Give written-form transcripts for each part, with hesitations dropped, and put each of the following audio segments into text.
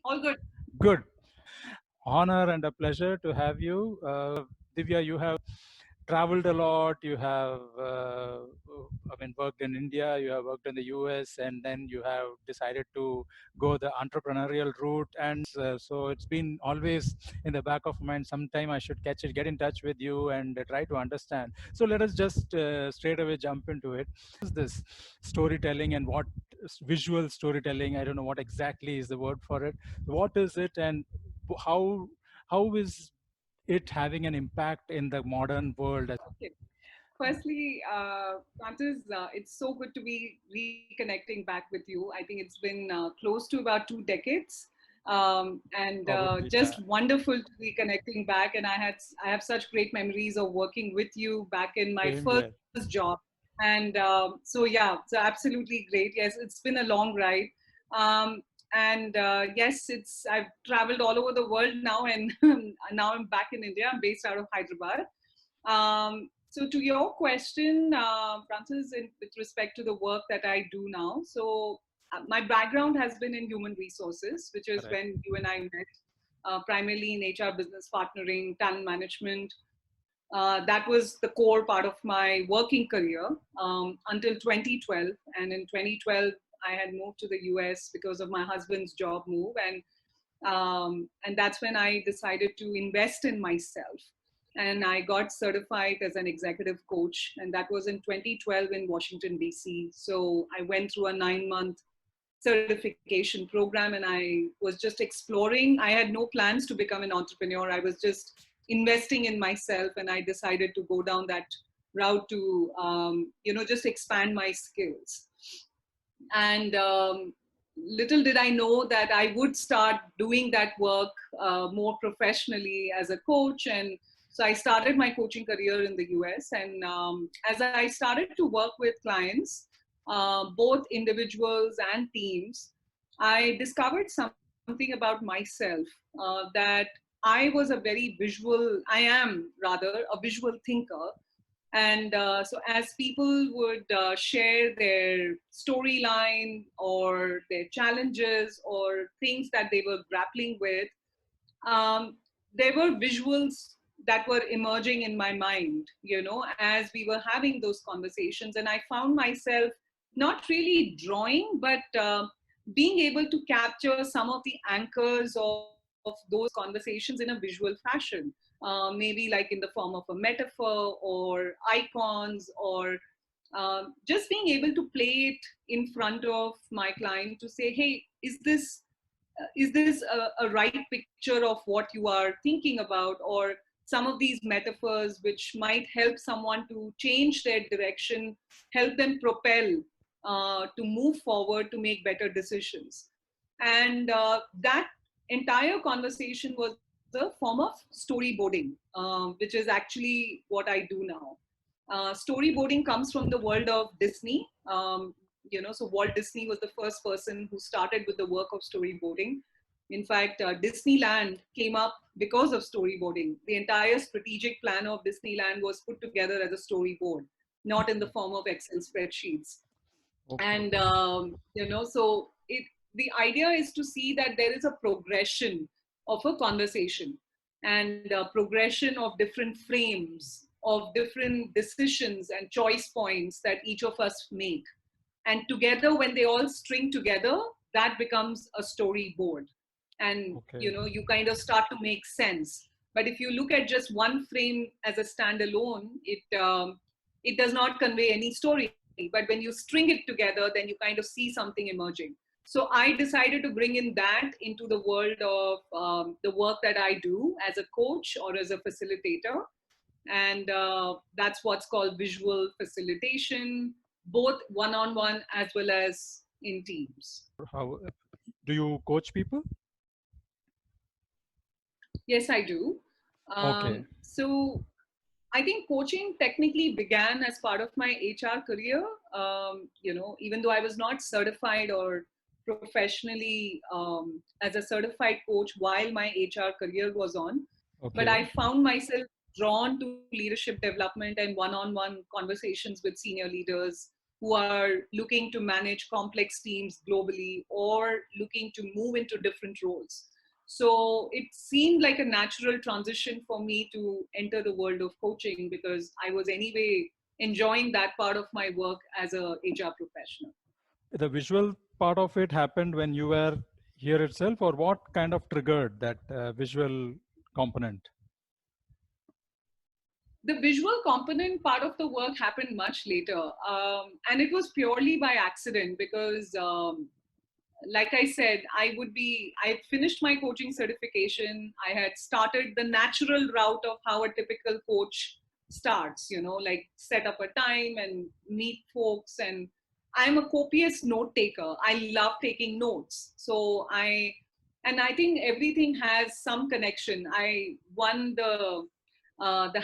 All good. Good. Honor and a pleasure to have you. Divya, you have traveled a lot. You have, worked in India, you have worked in the US, and then you have decided to go the entrepreneurial route. And so it's been always in the back of mind, sometime I should get in touch with you and try to understand. So let us just straight away jump into it. Is this storytelling and what visual storytelling? I don't know what exactly is the word for it. What is it, and how how is it having an impact in the modern world? Okay. Firstly, Francis, it's so good to be reconnecting back with you. I think it's been close to about 2 decades, and Probably just wonderful to be connecting back. And I have such great memories of working with you back in my same first here. job. And so yeah, so absolutely great. Yes, it's been a long ride. Um, and yes, it's I've traveled all over the world now, and now I'm back in India. I'm based out of Hyderabad. So to your question, Francis, with respect to the work that I do now, so my background has been in human resources, which is Correct. when you and I met, primarily in HR business partnering, talent management. That was the core part of my working career until 2012. And in 2012, I had moved to the US because of my husband's job move, and that's when I decided to invest in myself. And I got certified as an executive coach, and that was in 2012 in Washington, D.C. So I went through a 9 month certification program, and I was just exploring. I had no plans to become an entrepreneur. I was just investing in myself, and I decided to go down that route to, just expand my skills. And little did I know that I would start doing that work more professionally as a coach. And so I started my coaching career in the US. And as I started to work with clients, both individuals and teams, I discovered something about myself, that I was a very I am rather a visual thinker. And so, as people would share their storyline or their challenges or things that they were grappling with, um, there were visuals that were emerging in my mind, as we were having those conversations. And I found myself not really drawing, but being able to capture some of the anchors of those conversations in a visual fashion. Maybe like in the form of a metaphor or icons, or just being able to play it in front of my client to say, hey, is this a right picture of what you are thinking about, or some of these metaphors which might help someone to change their direction, help them propel to move forward, to make better decisions. And that entire conversation was a form of storyboarding, which is actually what I do now. Storyboarding comes from the world of Disney. So Walt Disney was the first person who started with the work of storyboarding. In fact, Disneyland came up because of storyboarding. The entire strategic plan of Disneyland was put together as a storyboard, not in the form of Excel spreadsheets. Okay. And so the idea is to see that there is a progression of a conversation, and a progression of different frames, of different decisions and choice points that each of us make. And together, when they all string together, that becomes a storyboard. And Okay. you kind of start to make sense. But if you look at just one frame as a standalone, it does not convey any story. But when you string it together, then you kind of see something emerging. So I decided to bring in that into the world of the work that I do as a coach or as a facilitator. And that's what's called visual facilitation, both one-on-one as well as in teams. How do you coach people? Yes, I do. Okay. So I think coaching technically began as part of my HR career. Even though I was not certified or professionally as a certified coach while my HR career was on, but Okay. I found myself drawn to leadership development and one-on-one conversations with senior leaders, who are looking to manage complex teams globally or looking to move into different roles. So it seemed like a natural transition for me to enter the world of coaching because I was anyway enjoying that part of my work as a HR professional. The visual part of it happened when you were here itself, or what kind of triggered that visual component? The visual component part of the work happened much later. And it was purely by accident because like I said, I finished my coaching certification. I had started the natural route of how a typical coach starts, like set up a time and meet folks. And I'm a copious note taker. I love taking notes. And I think everything has some connection. I won the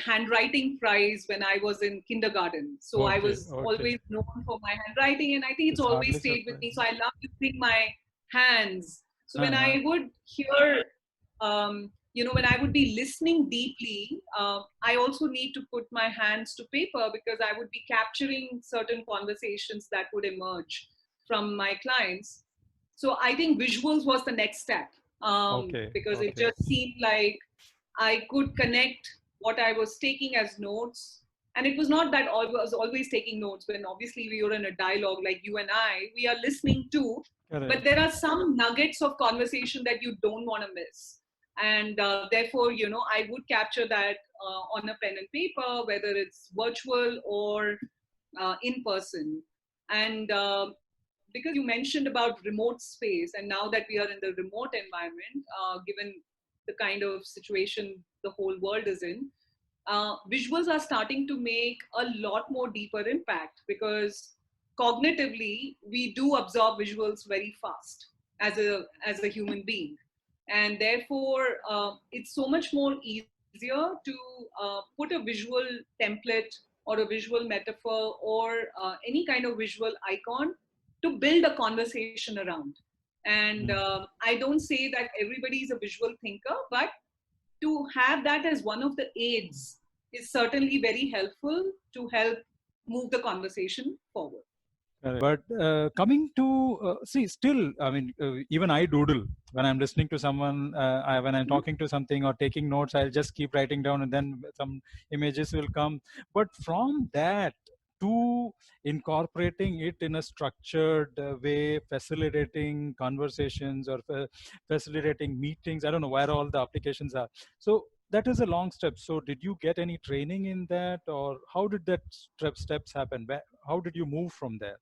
handwriting prize when I was in kindergarten. So I Okay, was okay. always known for my handwriting, and I think it's It's always hardly stayed with me. So surprising. I love using my hands. So when Uh-huh. I would hear, when I would be listening deeply, I also need to put my hands to paper because I would be capturing certain conversations that would emerge from my clients. So I think visuals was the next step Okay, because it okay. just seemed like I could connect what I was taking as notes. And it was not that I was always taking notes when obviously we were in a dialogue like you and I, we are listening too, but Correct. there are some nuggets of conversation that you don't want to miss. And therefore, I would capture that on a pen and paper, whether it's virtual or in person. And because you mentioned about remote space, and now that we are in the remote environment, given the kind of situation the whole world is in, visuals are starting to make a lot more deeper impact because cognitively we do absorb visuals very fast as a human being, and therefore it's so much more easier to put a visual template or a visual metaphor or any kind of visual icon to build a conversation around. And Mm. I don't say that everybody is a visual thinker, but to have that as one of the aids is certainly very helpful to help move the conversation forward. Correct. But coming to see, still, I mean, even I doodle when I'm listening to someone. When I'm Mhm. talking to something or taking notes, I'll just keep writing down, and then some images will come. But from that to incorporating it in a structured way, facilitating conversations or facilitating meetings, I don't know where all the applications are. So that is a long step. So did you get any training in that, or how did that steps happen? How did you move from there?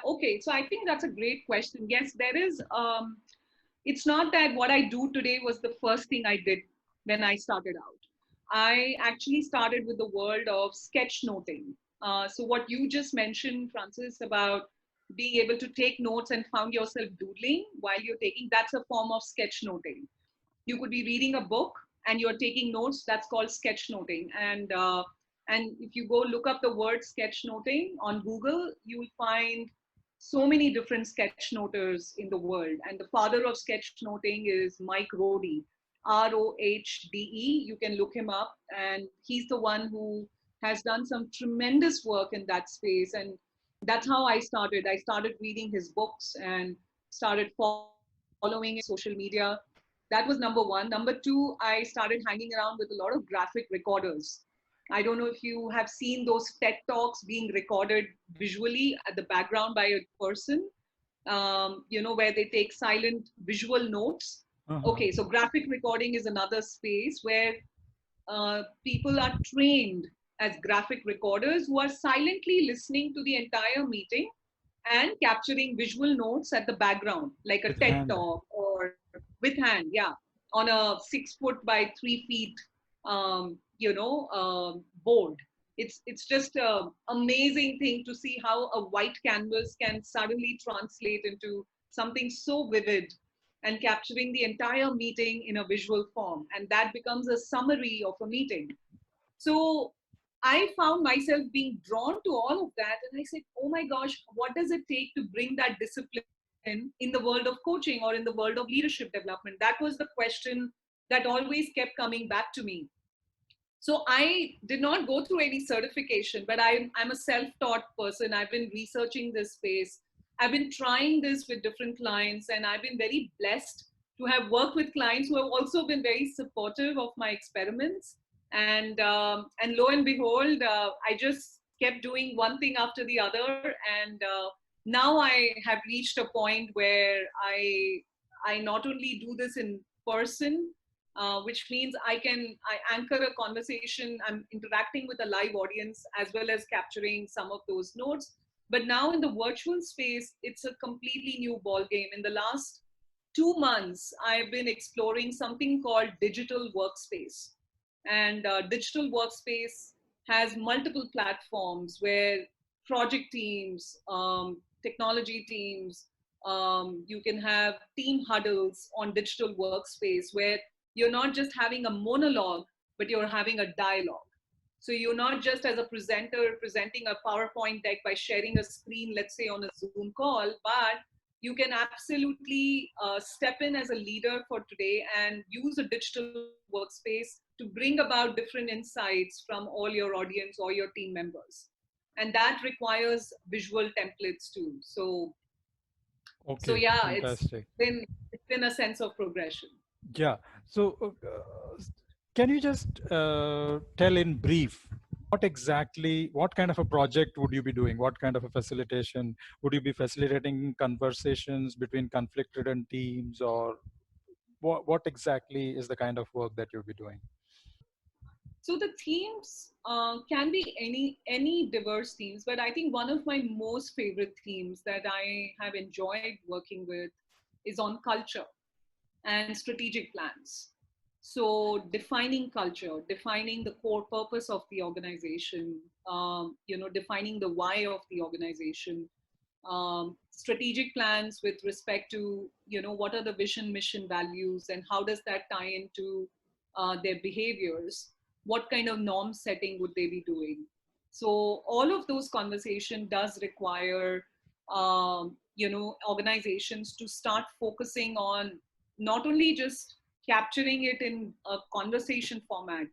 Okay, so I think that's a great question. Yes, there is. It's not that what I do today was the first thing I did when I started out. I actually started with the world of sketchnoting. So what you just mentioned, Francis, about being able to take notes and found yourself doodling while you're taking, that's a form of sketchnoting. You could be reading a book and you're taking notes. That's called sketchnoting. And if you go look up the word sketchnoting on Google, you'll find so many different sketchnoters in the world. And the father of sketchnoting is Mike Rohde, Rohde. You can look him up, and he's the one who has done some tremendous work in that space. And that's how I started. I started reading his books and started following him on social media. That was number one. Number two, I started hanging around with a lot of graphic recorders. I don't know if you have seen those TED Talks being recorded visually at the background by a person, where they take silent visual notes. Uh-huh. Okay, so graphic recording is another space where people are trained as graphic recorders who are silently listening to the entire meeting and capturing visual notes at the background, like a With TED hand. talk or with hand, yeah, on a 6 foot by 3 feet, board. It's just an amazing thing to see how a white canvas can suddenly translate into something so vivid and capturing the entire meeting in a visual form, and that becomes a summary of a meeting. So I found myself being drawn to all of that. And I said, oh my gosh, what does it take to bring that discipline in the world of coaching or in the world of leadership development? That was the question that always kept coming back to me. So I did not go through any certification, but I'm a self-taught person. I've been researching this space. I've been trying this with different clients, and I've been very blessed to have worked with clients who have also been very supportive of my experiments. And lo and behold, I just kept doing one thing after the other, and now I have reached a point where I not only do this in person, which means I anchor a conversation. I'm interacting with a live audience as well as capturing some of those notes. But now in the virtual space, it's a completely new ball game. In the last 2 months, I've been exploring something called digital workspace. And digital workspace has multiple platforms where project teams, technology teams, you can have team huddles on digital workspace where you're not just having a monologue, but you're having a dialogue. So you're not just as a presenter presenting a PowerPoint deck by sharing a screen, let's say on a Zoom call, but you can absolutely step in as a leader for today and use a digital workspace to bring about different insights from all your audience or your team members. And that requires visual templates too. So Okay, yeah, fantastic. it's been a sense of progression. Yeah. So, can you just tell in brief what exactly, what kind of a project would you be doing? What kind of a facilitation? Would you be facilitating conversations between conflict-ridden teams, or what exactly is the kind of work that you'll be doing? So the themes can be any diverse themes, but I think one of my most favorite themes that I have enjoyed working with is on culture and strategic plans. So defining culture, defining the core purpose of the organization, defining the why of the organization, strategic plans with respect to what are the vision, mission, values, and how does that tie into their behaviors. What kind of norm setting would they be doing? So all of those conversation does require organizations to start focusing on not only just capturing it in a conversation format,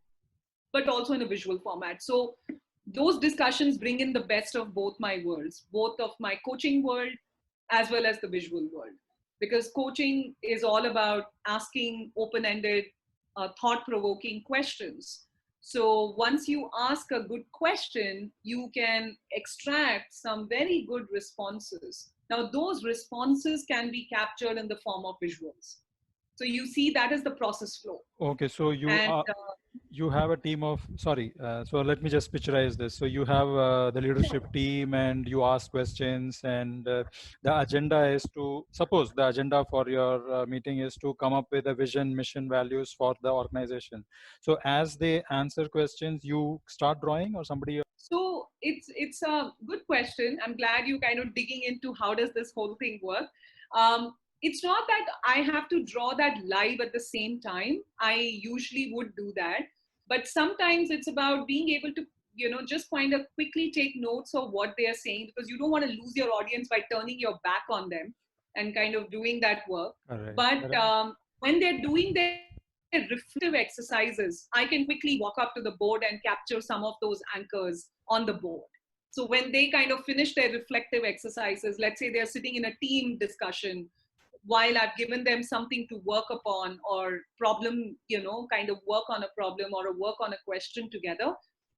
but also in a visual format. So those discussions bring in the best of both my worlds, both of my coaching world as well as the visual world. Because coaching is all about asking open ended, thought provoking questions. So once you ask a good question, you can extract some very good responses. Now, those responses can be captured in the form of visuals. So you see that is the process flow. Okay, so And you have a team of, sorry, so let me just picturize this. So you have the leadership team, and you ask questions, and the agenda is to, suppose the agenda for your meeting is to come up with a vision, mission, values for the organization. So as they answer questions, you start drawing, or somebody? so it's a good question. I'm glad you kind of digging into how does this whole thing work. It's not that I have to draw that live at the same time. I usually would do that, but sometimes it's about being able to just kind of quickly take notes of what they are saying, because you don't want to lose your audience by turning your back on them and kind of doing that work. Correct, But correct. when they're doing their reflective exercises, I can quickly walk up to the board and capture some of those anchors on the board. So when they kind of finish their reflective exercises, let's say they're sitting in a team discussion while I've given them something to work upon, or problem, kind of work on a problem or a work on a question together,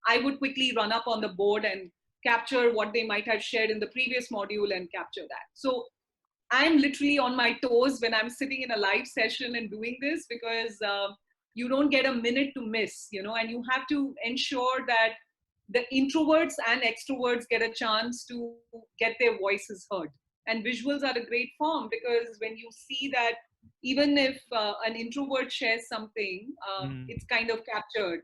I would quickly run up on the board and capture what they might have shared in the previous module and capture that. So I'm literally on my toes when I'm sitting in a live session and doing this, because you don't get a minute to miss, and you have to ensure that the introverts and extroverts get a chance to get their voices heard. And visuals are a great form, because when you see that, even if an introvert shares something, it's kind of captured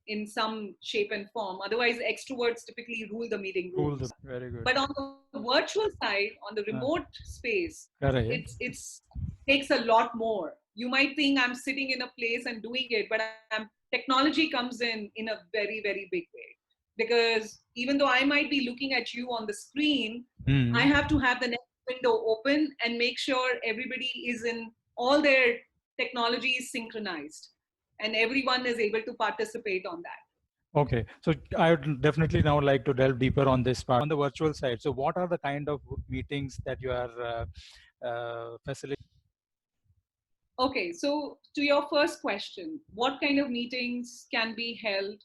in some shape and form. Otherwise, extroverts typically rule the meeting Cool, rooms. very good. But on the virtual side, on the remote space, Correct. it's takes a lot more. You might think I'm sitting in a place and doing it, but technology comes in a very, very big way. Because even though I might be looking at you on the screen, I have to have the next window open and make sure everybody is in, all their technology is synchronized. and everyone is able to participate on that. Okay, so I would definitely now like to delve deeper on this part on the virtual side. So, what are the kind of meetings that you are facilitating? Okay, so to your first question, what kind of meetings can be held?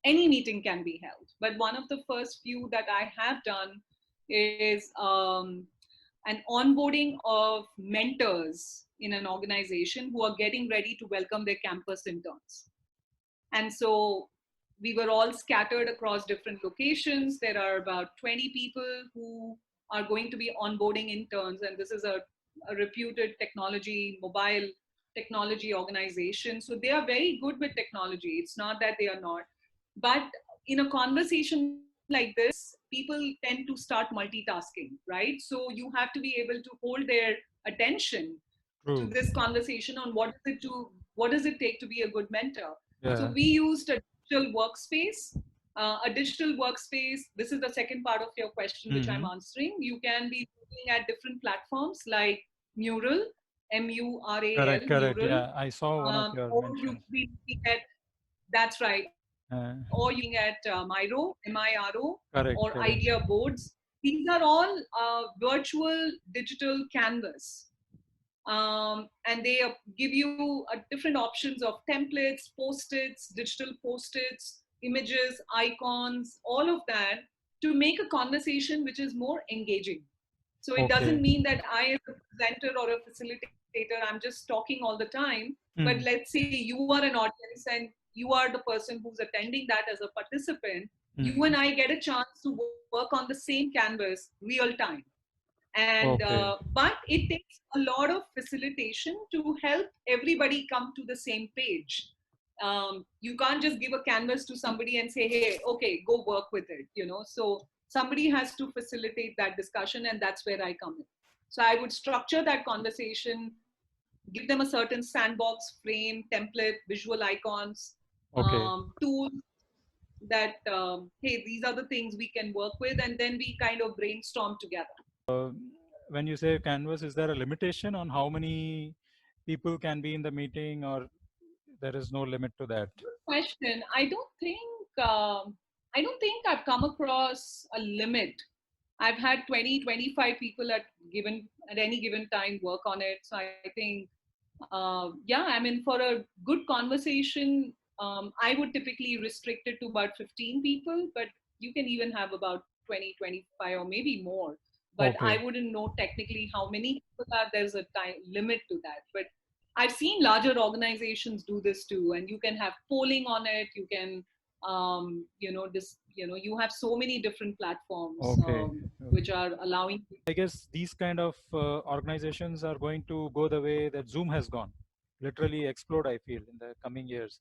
Any meeting can be held, but one of the first few that I have done is an onboarding of mentors in an organization who are getting ready to welcome their campus interns. And so we were all scattered across different locations. There are about 20 people who are going to be onboarding interns, and this is a reputed technology, mobile technology organization. So they are very good with technology. It's not that they are not. But in a conversation like this, people tend to start multitasking, right? So you have to be able to hold their attention to True. this conversation on what does it take to be a good mentor. So Yeah. we used a digital workspace. A digital workspace, this is the second part of your question which I'm Mm-hmm. answering. You can be looking at different platforms like Mural, Correct. Mural, Correct. Mural, Yeah, I saw one of your or you mentions. could be looking at, that's right, or you could be Uh, looking at Miro, Miro, correct. or Correct. Idea Boards. These are all virtual digital canvas, and they give you different options of templates, post-its, digital post-its, images, icons, all of that to make a conversation which is more engaging. So it Okay. doesn't mean that I, as a presenter or a facilitator, I'm just talking all the time. But Mm. let's say you are an audience and you are the person who's attending that as a participant. You and Mm. I get a chance to work on the same canvas real time. And Okay. but it takes a lot of facilitation to help everybody come to the same page. You can't just give a canvas to somebody and say, hey, okay, go work with it, so somebody has to facilitate that discussion, and that's where I come in. So I would structure that conversation, give them a certain sandbox, frame, template, visual icons, Okay. tools that hey, these are the things we can work with, and then we kind of brainstorm together. Uh, when you say canvas, is there a limitation on how many people can be in the meeting, or there is no limit to that? Question. I don't think I've come across a limit. I've had 20, 25 people at any given time work on it. So I think, yeah, I mean, for a good conversation, I would typically restrict it to about 15 people, but you can even have about 20, 25, or maybe more. But I Okay. wouldn't know technically how many people are. There's a time limit to that. But I've seen larger organizations do this too, and you can have polling on it. You can, you have so many different platforms Okay. which are allowing. I guess these kind of organizations are going to go the way that Zoom has gone, literally explode. I feel in the coming years,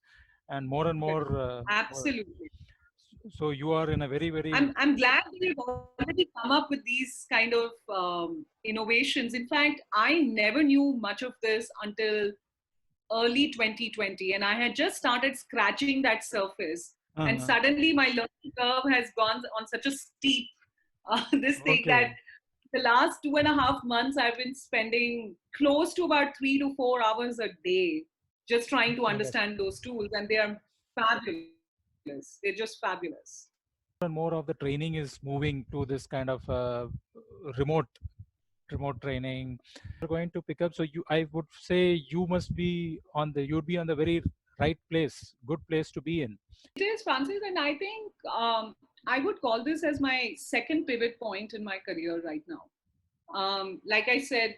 and more and more. More. Absolutely. So you are in a very very. I'm glad we've already come up with these kind of innovations. In fact, I never knew much of this until early 2020, and I had just started scratching that surface. And Uh-huh. suddenly, my learning curve has gone on such a steep this thing that Okay. the last 2.5 months I've been spending close to about 3 to 4 hours a day just trying to Okay. understand those tools, and they are fabulous. They're just fabulous. And more of the training is moving to this kind of remote remote training are going to pick up. So you, I would say, you must be on the, you'd be on the very right place, good place to be in. It is, Francis, and I think I would call this as my second pivot point in my career right now. Like I said,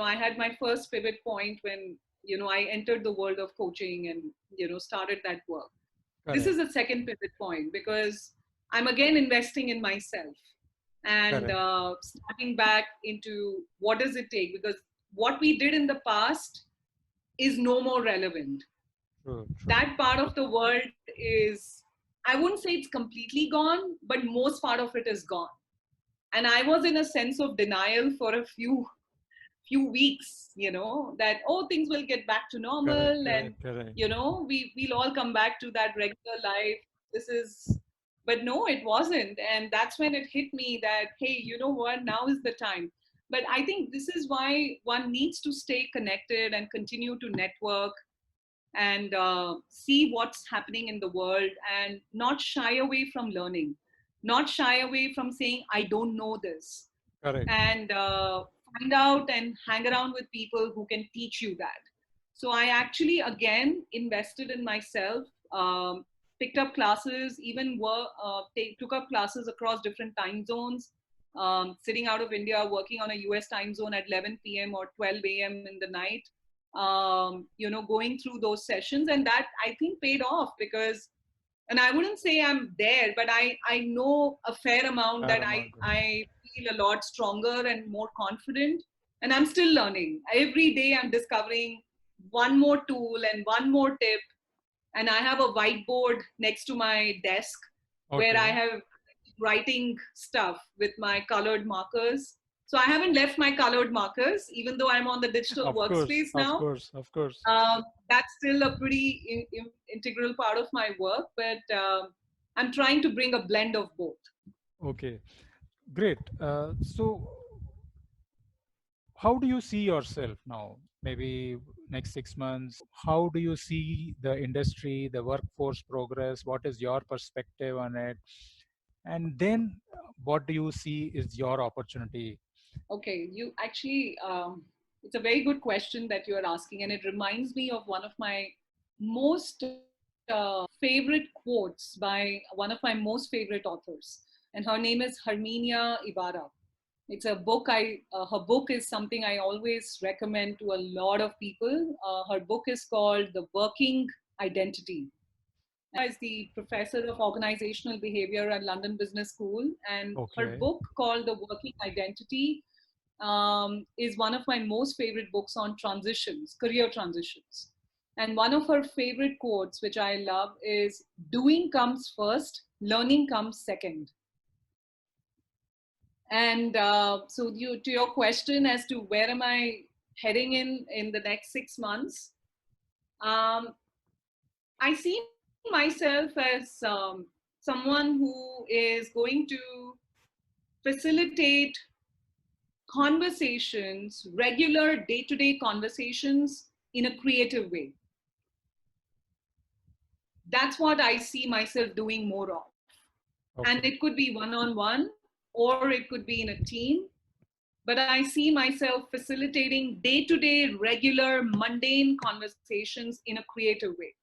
I had my first pivot point when I entered the world of coaching and started that work. This Correct. is a second pivot point because I'm again investing in myself and Correct. starting back into what does it take, because what we did in the past is no more relevant. True. True. That part of the world is, I wouldn't say it's completely gone, but most part of it is gone. And I was in a sense of denial for a few weeks, that, oh, things will get back to Correct. normal, and Correct. Correct. we'll all come back to that regular life. This is, but no, it wasn't. And that's when it hit me that, hey, you know what, now is the time. But I think this is why one needs to stay connected and continue to network, and see what's happening in the world and not shy away from learning, not shy away from saying, I don't know this, Correct. and find out and hang around with people who can teach you that. So I actually again invested in myself, picked up classes, even took up classes across different time zones. Sitting out of India, working on a US time zone at 11 p.m. or 12 a.m. in the night, going through those sessions, and that I think paid off because, and I wouldn't say I'm there, but I know a fair amount that Fair amount. I feel a lot stronger and more confident. And I'm still learning. Every day I'm discovering one more tool and one more tip. And I have a whiteboard next to my desk where I Okay. have writing stuff with my colored markers. So I haven't left my colored markers, even though I'm on the digital Of course. workspace Of now. course. Of course. That's still a pretty integral part of my work, but I'm trying to bring a blend of both. Okay. Great. So, how do you see yourself now? Maybe next 6 months. How do you see the industry, the workforce progress? What is your perspective on it? And then, what do you see is your opportunity? Okay, you actually, it's a very good question that you are asking, and it reminds me of one of my most favorite quotes by one of my most favorite authors, and her name is Herminia Ibarra. It's a book. Her book is something I always recommend to a lot of people. Her book is called The Working Identity. Is the professor of organizational behavior at London Business School, and her Okay. book called The Working Identity is one of my most favorite books on transitions, career transitions. And one of her favorite quotes, which I love, is doing comes first, learning comes second. And to your question as to where am I heading in the next 6 months, um, I see myself as someone who is going to facilitate conversations, regular day to day conversations in a creative way. That's what I see myself doing more of. And Okay. it could be one on one or it could be in a team. But I see myself facilitating day to day, regular, mundane conversations in a creative way.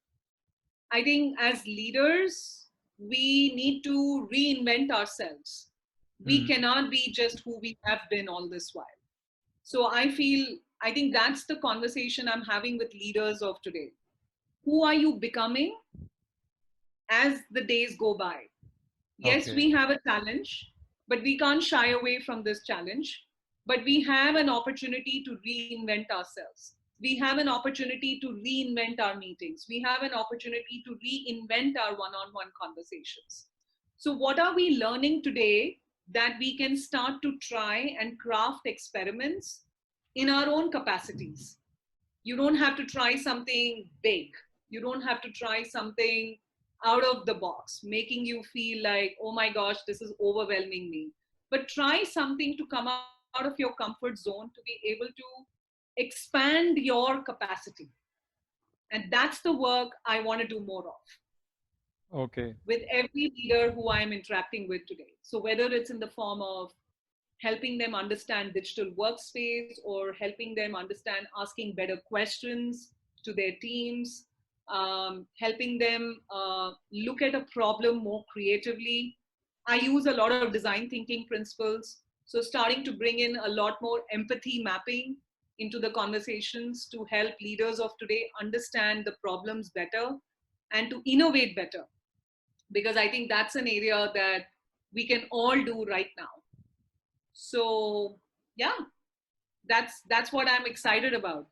I think as leaders, we need to reinvent ourselves. We Hmm. cannot be just who we have been all this while. So I think that's the conversation I'm having with leaders of today. Who are you becoming as the days go by? Yes, Okay. we have a challenge, but we can't shy away from this challenge. But we have an opportunity to reinvent ourselves. We have an opportunity to reinvent our meetings. We have an opportunity to reinvent our one on one conversations. So, what are we learning today that we can start to try and craft experiments in our own capacities? You don't have to try something big. You don't have to try something out of the box, making you feel like, oh my gosh, this is overwhelming me. But try something to come out of your comfort zone to be able to expand your capacity. And that's the work I want to do more of Okay. with every leader who I'm interacting with today. So whether it's in the form of helping them understand digital workspace or helping them understand asking better questions to their teams, helping them look at a problem more creatively. I use a lot of design thinking principles. So, starting to bring in a lot more empathy mapping into the conversations to help leaders of today understand the problems better and to innovate better. Because I think that's an area that we can all do right now. So yeah, that's what I'm excited about.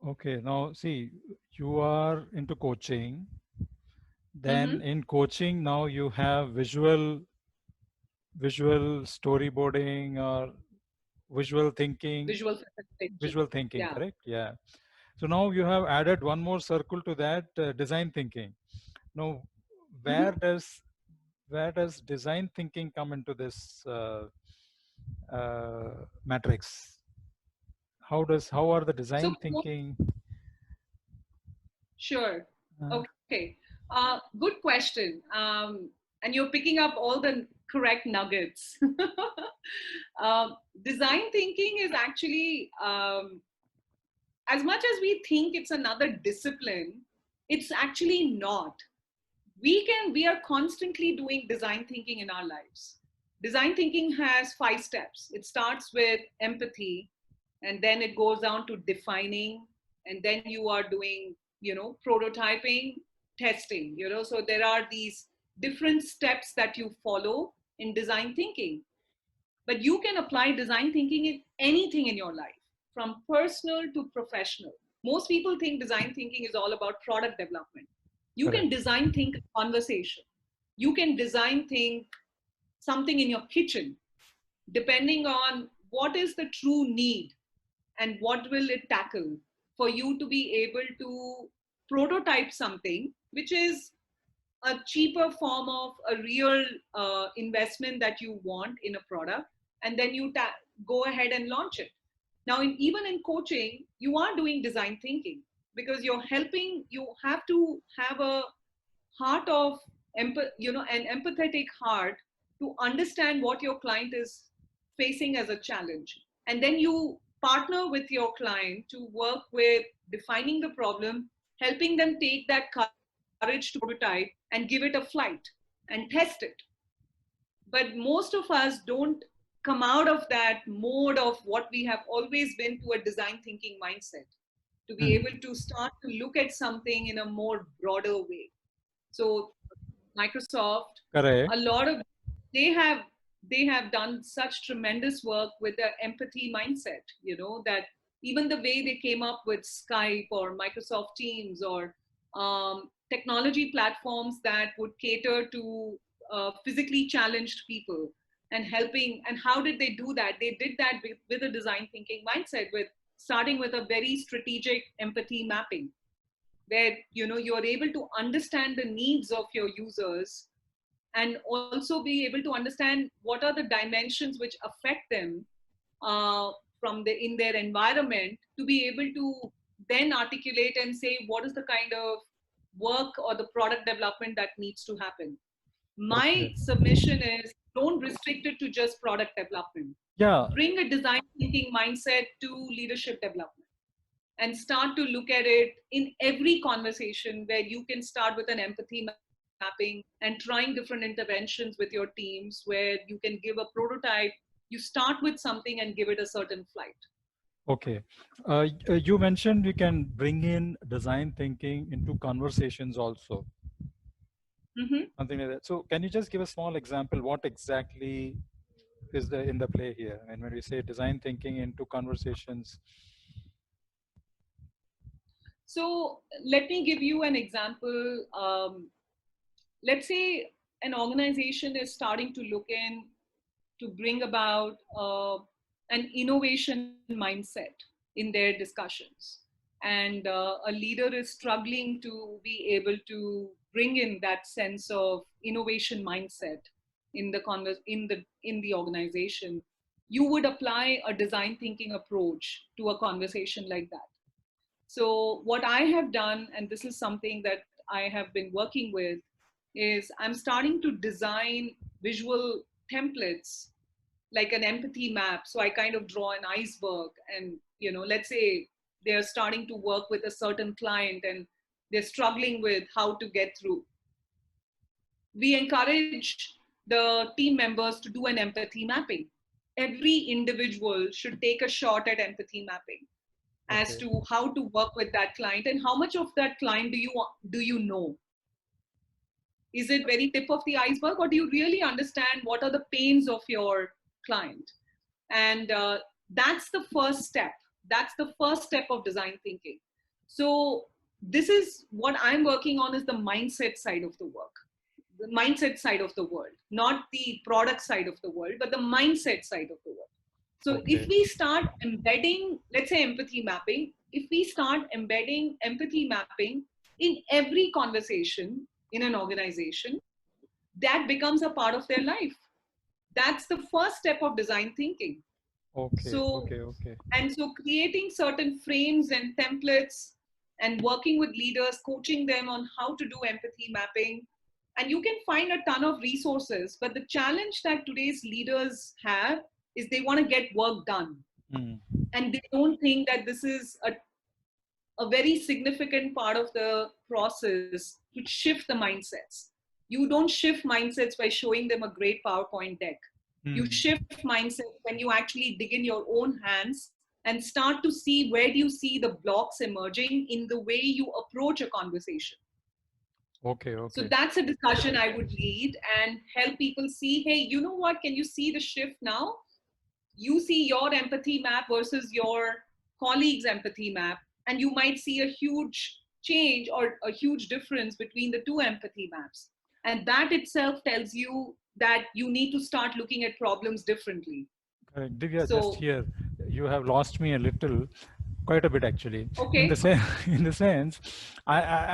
Okay. Now, see, you are into coaching. Mm-hmm. Then in coaching, now you have visual storyboarding or visual thinking, Visual facilitation. visual thinking, Yeah. correct? Yeah. So now you have added one more circle to that, design thinking. Now, where Mm-hmm. does where does design thinking come into this matrix? How are the So design thinking? Sure. Uh, Okay. Good question. And you're picking up all the correct nuggets. Design thinking is actually, as much as we think it's another discipline, it's actually not. We are constantly doing design thinking in our lives. Design thinking has 5 steps. It starts with empathy, and then it goes down to defining, and then you are doing, prototyping, testing, so there are these different steps that you follow in design thinking. But you can apply design thinking in anything in your life, from personal to professional. Most people think design thinking is all about product development. You can correct. design think conversation. You can design think something in your kitchen, depending on what is the true need and what will it tackle, for you to be able to prototype something which is a cheaper form of a real investment that you want in a product, and then you go ahead and launch it. Now, even in coaching, you are doing design thinking, because you have to have a heart of an empathetic heart to understand what your client is facing as a challenge. And then you partner with your client to work with defining the problem, helping them take that courage to prototype and give it a flight and test it. But most of us don't come out of that mode of what we have always been, to a design thinking mindset, to be Hmm. able to start to look at something in a more broader way. So Microsoft, Correct. a lot of they have they have done such tremendous work with their empathy mindset, that even the way they came up with Skype or Microsoft Teams, or technology platforms that would cater to physically challenged people, and helping. And how did they do that? They did that with a design thinking mindset, with starting with a very strategic empathy mapping, where you're able to understand the needs of your users, and also be able to understand what are the dimensions which affect them uh, from in their environment, to be able to then articulate and say what is the kind of work or the product development that needs to happen. My Okay. submission is, don't restrict it to just product development. Yeah. Bring a design thinking mindset to leadership development, and start to look at it in every conversation, where you can start with an empathy mapping and trying different interventions with your teams, where you can give a prototype. You start with something and give it a certain flight. Okay. You mentioned we can bring in design thinking into conversations also, Mm-hmm. something like that. So, can you just give a small example? What exactly is the in the play here? And when we say design thinking into conversations, So let me give you an example. Let's say an organization is starting to look in to bring about an innovation mindset in their discussions. And a leader is struggling to be able to bring in that sense of innovation mindset in the organization. You would apply a design thinking approach to a conversation like that. So what I have done, and this is something that I have been working with, is I'm starting to design visual templates, like an empathy map. So I kind of draw an iceberg, and let's say they're starting to work with a certain client and they're struggling with how to get through. We encourage the team members to do an empathy mapping. Every individual should take a shot at empathy mapping, as okay, to how to work with that client, and how much of that client do you know. Is it very tip of the iceberg, or do you really understand what are the pains of your client? And that's the first step. That's the first step of design thinking. So this is what I'm working on, is the mindset side of the work, the mindset side of the world, not the product side of the world, but the mindset side of the world. So if okay, we start embedding, let's say, empathy mapping, if we start embedding empathy mapping in every conversation in an organization, that becomes a part of their life. That's the first step of design thinking. okay, So, okay, okay, and so creating certain frames and templates and working with leaders, coaching them on how to do empathy mapping. And you can find a ton of resources. But the challenge that today's leaders have is they want to get work done. Mm. And they don't think that this is a very significant part of the process to shift the mindsets. You don't shift mindsets by showing them a great PowerPoint deck. You Mm. shift mindsets when you actually dig in your own hands and start to see where do you see the blocks emerging in the way you approach a conversation. Okay, So okay. that's a discussion I would lead and help people see, hey, you know what? Can you see the shift now? You see your empathy map versus your colleague's empathy map, and you might see a huge change or a huge difference between the two empathy maps. And that itself tells you that you need to start looking at problems differently. Correct. Divya, just So, here, you have lost me a little, quite a bit actually. In the okay, sense, in the sense,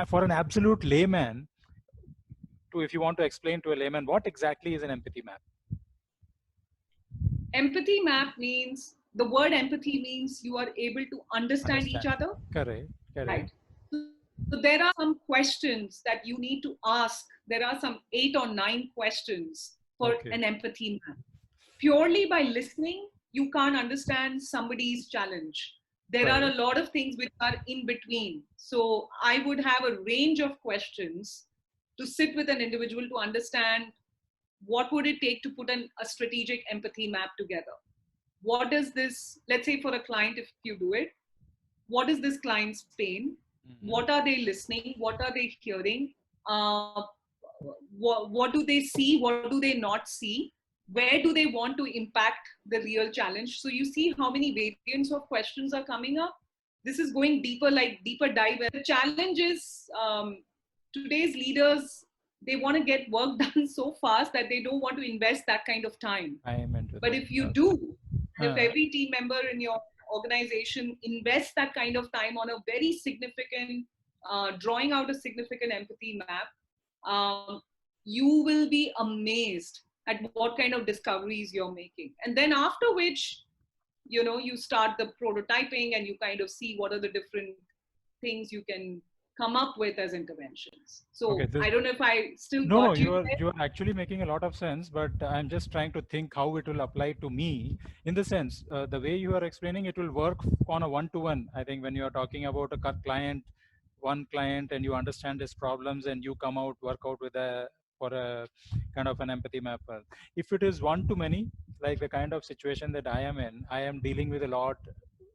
for an absolute layman, to if you want to explain to a layman, what exactly is an empathy map? empathy map means the word empathy means you are able to understand each Understand. other, Correct. Correct. right? So there are some questions that you need to ask. There are some 8 or 9 questions for Okay. an empathy map. Purely by listening, you can't understand somebody's challenge. There are Right. a lot of things which are in between. So I would have a range of questions to sit with an individual to understand what would it take to put a strategic empathy map together. What does this, let's say for a client, if you do it, what is this client's pain? Mm-hmm. What are they listening? What are they hearing? uh, what do they see? What do they not see? Where do they want to impact the real challenge? So you see how many variants of questions are coming up. This is going deeper, like deeper dive. The challenge is today's leaders, they want to get work done so fast that they don't want to invest that kind of time. I am into But that. if you Okay. do, if Uh, every team member in your organization invests that kind of time on a very significant, drawing out a significant empathy map, um, you will be amazed at what kind of discoveries you're making. And then after which, you start the prototyping and you kind of see what are the different things you can come up with as interventions. okay. So I don't know if I still No, no, got you there. you are actually making a lot of sense, but I'm just trying to think how it will apply to me. In the sense, the way you are explaining, it will work on a one-to-one. I think when you are talking about a client, one client, and you understand his problems, and you come out, work out with a for a kind of an empathy map. If it is one to many, like the kind of situation that I am in, I am dealing with a lot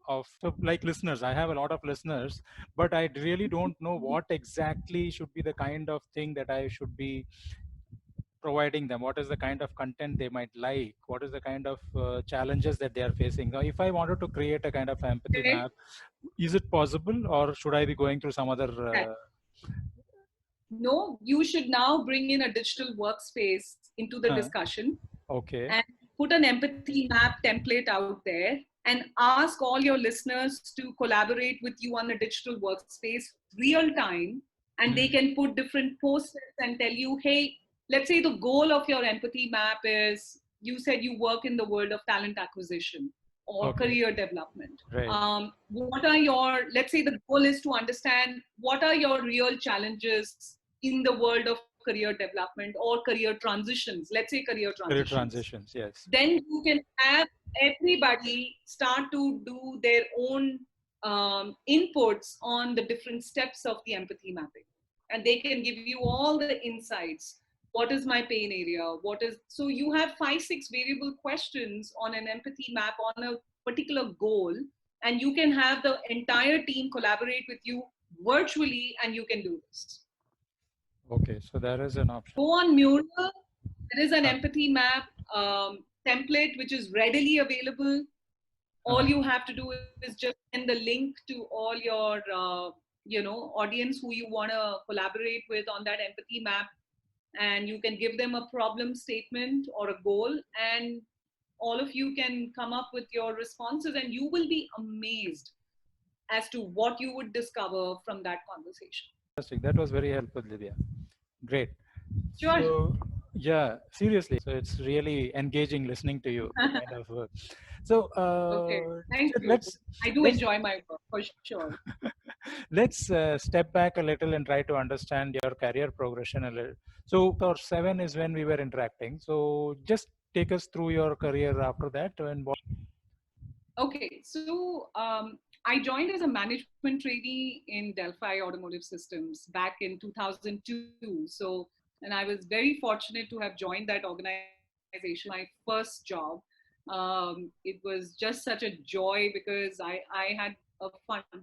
of, so like listeners, I have a lot of listeners, but I really don't know what exactly should be the kind of thing that I should be providing them. What is the kind of content they might like? What is the kind of challenges that they are facing? Now, if I wanted to create a kind of empathy Okay. map, is it possible, or should I be going through some other? No, you should now bring in a digital workspace into the Uh, discussion okay. and put an empathy map template out there and ask all your listeners to collaborate with you on a digital workspace real time. And they Mm, can put different posts and tell you, hey, let's say the goal of your empathy map is, you said you work in the world of talent acquisition or okay. career development. Right. What are your, let's say the goal is to understand what are your real challenges in the world of career development or career transitions, let's say career Career transitions. transitions. Yes. Then you can have everybody start to do their own inputs on the different steps of the empathy mapping. And they can give you all the insights. What is my pain area? What is, so you have 5, 6 variable questions on an empathy map on a particular goal, and you can have the entire team collaborate with you virtually, and you can do this. Okay. So there is an option. Go on Mural. There is an Uh, empathy map template which is readily available. All uh, you have to do is just send the link to all your audience who you want to collaborate with on that empathy map, and you can give them a problem statement or a goal, and all of you can come up with your responses, and you will be amazed as to what you would discover from that conversation. fantastic. That was very helpful, Lydia. Great. Sure. So yeah, seriously. So it's really engaging listening to you, the kind of work. So Okay, thank you. let's I do let's enjoy my work for sure. Let's step back a little and try to understand your career progression a little. So, or seven is when we were interacting. So, just take us through your career after that. And what? Okay, so I joined as a management trainee in Delphi Automotive Systems back in 2002. So, and I was very fortunate to have joined that organization. That was my first job. It was just such a joy because I had a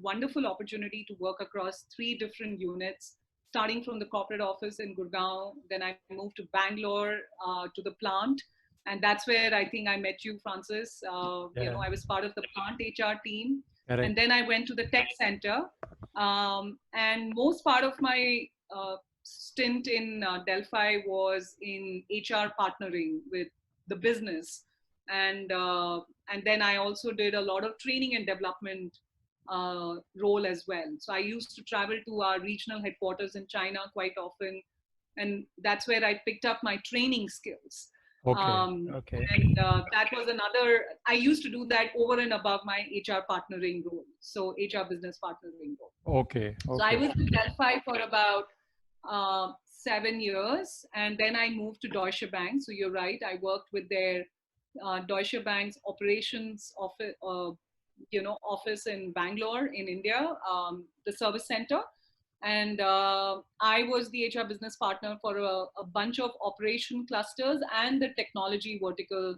wonderful opportunity to work across three different units, starting from the corporate office in Gurgaon. Then I moved to Bangalore to the plant, and that's where I think I met you, Francis. Yeah, I was part of the plant HR team, and correct. then I went to the tech center. And most part of my stint in Delphi was in HR partnering with the business, and then I also did a lot of training and development role as well. So I used to travel to our regional headquarters in China quite often, and that's where I picked up my training skills. Okay, okay, And that was another, I used to do that over and above my HR partnering role. So HR business partnering role. okay, So I okay. was with Delphi for about 7 years, and then I moved to Deutsche Bank. So you're right, I worked with their Deutsche Bank's operations office, office in Bangalore in India, the service center. And I was the HR business partner for a bunch of operation clusters and the technology vertical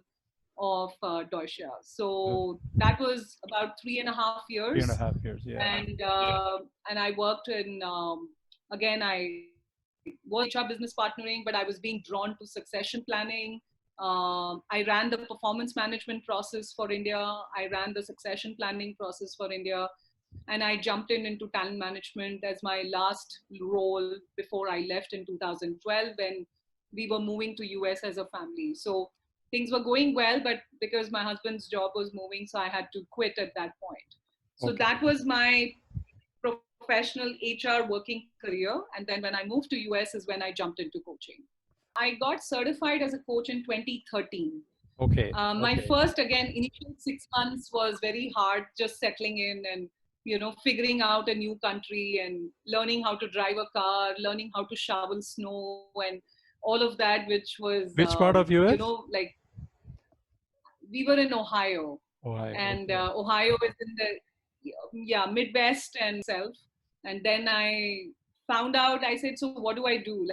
of Deutsche. So So that was about 3.5 years, 3.5 years, yeah. and I worked in again. I was in HR business partnering, but I was being drawn to succession planning. I ran the performance management process for India. I ran the succession planning process for India, and I jumped into talent management as my last role before I left in 2012 when we were moving to US as a family. So things were going well, but because my husband's job was moving, so I had to quit at that point. So Okay, that was my professional HR working career. And then when I moved to US is when I jumped into coaching. I got certified as a coach in 2013. okay, My okay. first, again, initial 6 months was very hard, just settling in and figuring out a new country and learning how to drive a car, learning how to shovel snow, and all of that, which was Which part of US? like we were in Ohio, Ohio. and Okay. Ohio is in the Midwest and South. And then I found out. I said, so what do I do?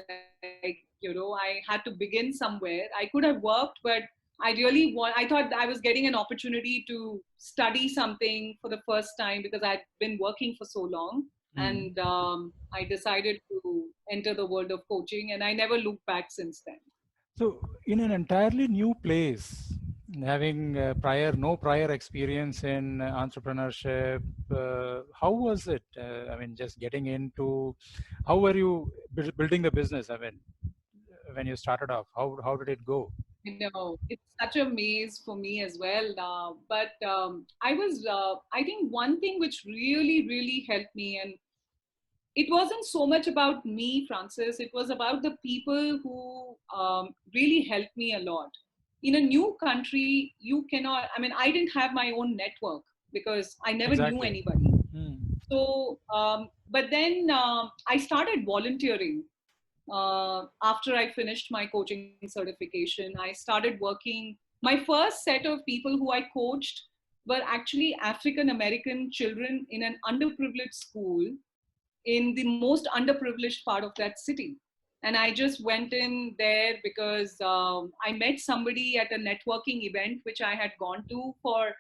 I had to begin somewhere. I could have worked, but I thought I was getting an opportunity to study something for the first time because I'd been working for so long. Mm. And I decided to enter the world of coaching, and I never looked back since then. So, in an entirely new place, having no prior experience in entrepreneurship, how was it? I mean, just getting into, how were you building the business? I mean, when you started off, how did it go? I know it's such a maze for me as well. But I think one thing which really, really helped me, and it wasn't so much about me, Francis, it was about the people who really helped me a lot. In a new country, you cannot, I mean, I didn't have my own network because I never knew Exactly. anybody. Mm. So, but then I started volunteering after I finished my coaching certification. I started working. My first set of people who I coached were actually African American children in an underprivileged school in the most underprivileged part of that city. And I just went in there because I met somebody at a networking event, which I had gone to for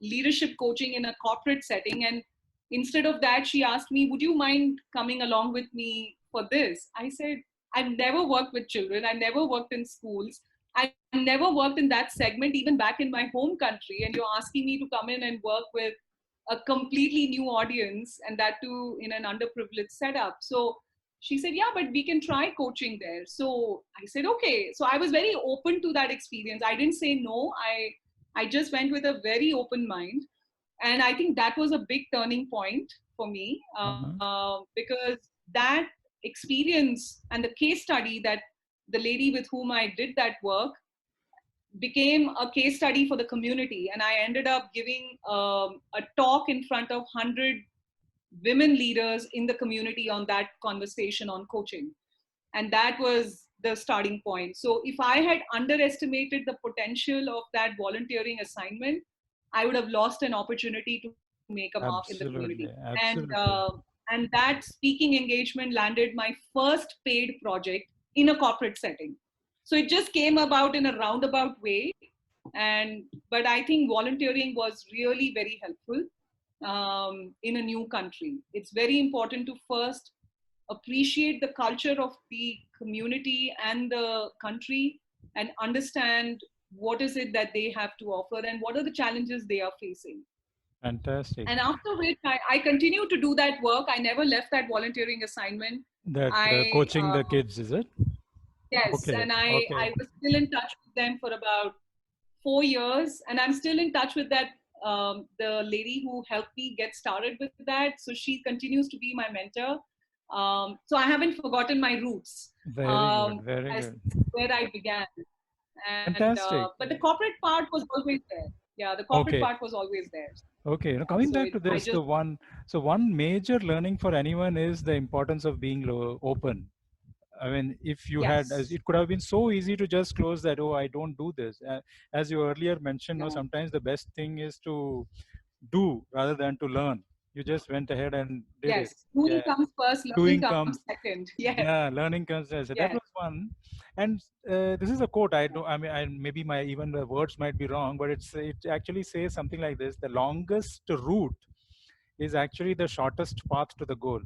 leadership coaching in a corporate setting. And instead of that, she asked me, would you mind coming along with me for this? I said, I've never worked with children. I've never worked in schools. I've never worked in that segment, even back in my home country. And you're asking me to come in and work with a completely new audience, and that too in an underprivileged setup. So she said, yeah, but we can try coaching there. So I said, okay. So I was very open to that experience. I didn't say no. I just went with a very open mind. And I think that was a big turning point for me, Uh-huh. because that experience and the case study that the lady with whom I did that work became a case study for the community. And I ended up giving a talk in front of 100 women leaders in the community on that conversation on coaching. And that was the starting point. So if I had underestimated the potential of that volunteering assignment, I would have lost an opportunity to make a mark in the community. Absolutely, And absolutely. and that speaking engagement landed my first paid project in a corporate setting. So it just came about in a roundabout way. And but I think volunteering was really very helpful in a new country. It's very important to first appreciate the culture of the community and the country and understand what is it that they have to offer and what are the challenges they are facing. Fantastic. And after which I continue to do that work. I never left that volunteering assignment. That I coaching the kids, is it? Yes, Okay, and okay. I was still in touch with them for about 4 years, and I'm still in touch with that the lady who helped me get started with that. So she continues to be my mentor. So I haven't forgotten my roots Very good, very as good. where I began. And Fantastic. but the corporate part was always there. Yeah, the corporate Okay, part was always there. okay. Yeah, Coming so back to I this, just so one major learning for anyone is the importance of being open. I mean, if you had, as yes, it could have been so easy to just close that, oh, I don't do this. As you earlier mentioned, no, yeah, sometimes the best thing is to do rather than to learn. You just went ahead and did it. yes. Doing Yeah, comes first, learning doing comes comes. second. Yes, Yeah, learning comes as that yes. was one. And this is a quote. I don't. I mean, maybe my even the words might be wrong, but it actually says something like this: the longest route is actually the shortest path to the goal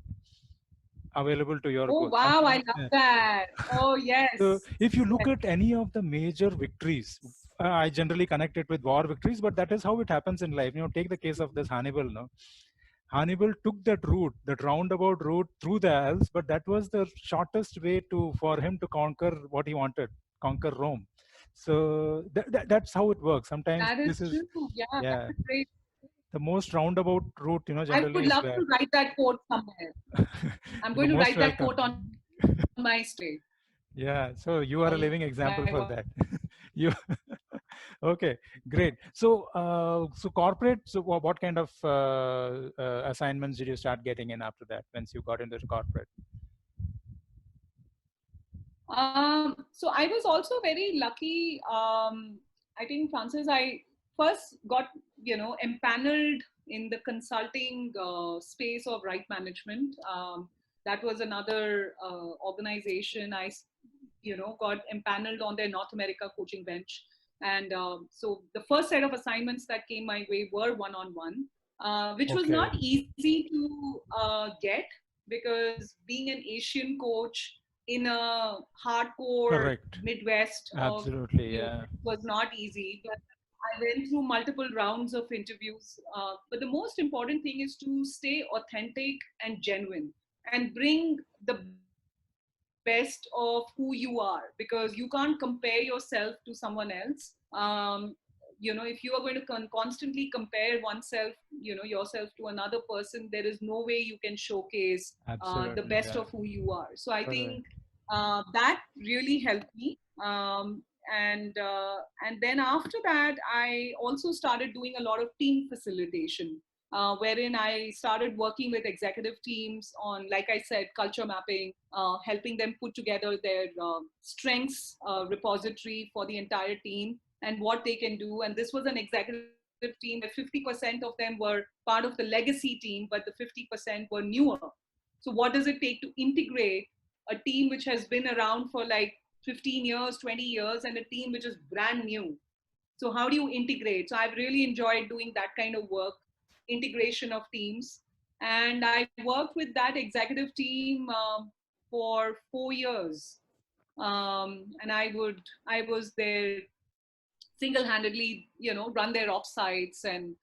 available to your Oh goal. wow, Something I like love that. that. Oh So yes, if you look yes. at any of the major victories, I generally connect it with war victories, but that is how it happens in life. Take the case of this Hannibal. No, Hannibal took that route, that roundabout route through the Alps, but that was the shortest way for him to conquer what he wanted, conquer Rome. So that's how it works. Sometimes That is this is, true. Yeah, yeah, that's great. the most roundabout route, I generally would is love where to write that quote somewhere. I'm you're going to most write that quote welcome. on my story. Yeah, so you are a living On example my for that. You okay, great. So, so corporate. So, what kind of assignments did you start getting in after that? Once you got into the corporate? So I was also very lucky. I think, Francis, I first got, empaneled in the consulting space of right management. That was another organization. Got empaneled on their North America coaching bench. And so the first set of assignments that came my way were one-on-one, which was Okay, not easy to get because being an Asian coach in a hardcore correct. Midwest of Absolutely, yeah. was not easy. But I went through multiple rounds of interviews. But the most important thing is to stay authentic and genuine and bring the best of who you are, because you can't compare yourself to someone else. If you are going to constantly compare oneself, yourself to another person, there is no way you can showcase the Absolutely, best yeah. of who you are. So I Correct. think that really helped me. And then after that, I also started doing a lot of team facilitation, wherein I started working with executive teams on, like I said, culture mapping, helping them put together their strengths repository for the entire team and what they can do. And this was an executive team where 50% of them were part of the legacy team, but the 50% were newer. So what does it take to integrate a team which has been around for like 15 years, 20 years, and a team which is brand new? So how do you integrate? So I've really enjoyed doing that kind of work, integration of teams. And I worked with that executive team for 4 years. And I was their single-handedly, run their offsites and